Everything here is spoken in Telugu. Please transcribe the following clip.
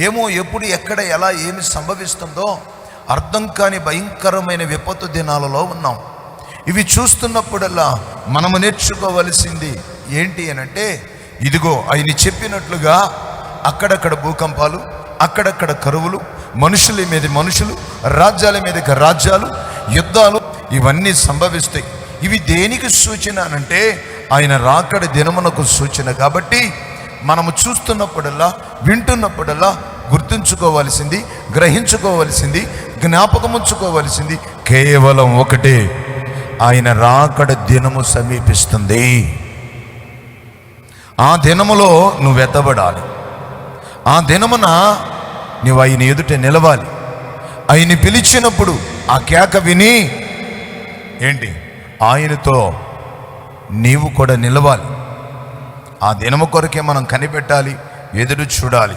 ఏమో ఎప్పుడు ఎక్కడ ఎలా ఏమి సంభవిస్తుందో అర్థం కాని భయంకరమైన విపత్తు దినాలలో ఉన్నాం. ఇవి చూస్తున్నప్పుడల్లా మనము నేర్చుకోవలసింది ఏంటి అనంటే, ఇదిగో ఆయన చెప్పినట్లుగా అక్కడక్కడ భూకంపాలు, అక్కడక్కడ కరువులు, మనుషుల మీద మనుషులు, రాజ్యాల మీదకి రాజ్యాలు, యుద్ధాలు ఇవన్నీ సంభవిస్తాయి. ఇవి దేనికి సూచన అనంటే ఆయన రాకడ దినమునకు సూచన. కాబట్టి మనము చూస్తున్నప్పుడల్లా, వింటున్నప్పుడల్లా గుర్తుంచుకోవాల్సింది, గ్రహించుకోవాల్సింది, జ్ఞాపకముంచుకోవాల్సింది కేవలం ఒకటే: ఆయన రాకడ దినము సమీపిస్తుంది. ఆ దినములో నువ్వు ఎత్తబడాలి. ఆ దినమున నువ్వు ఆయన ఎదుట నిలవాలి. ఆయన పిలిచినప్పుడు ఆ కేక విని ఏంటి, ఆయనతో నీవు కూడా నిలవాలి. ఆ దినము కొరకే మనం కనిపెట్టాలి, ఎదురు చూడాలి.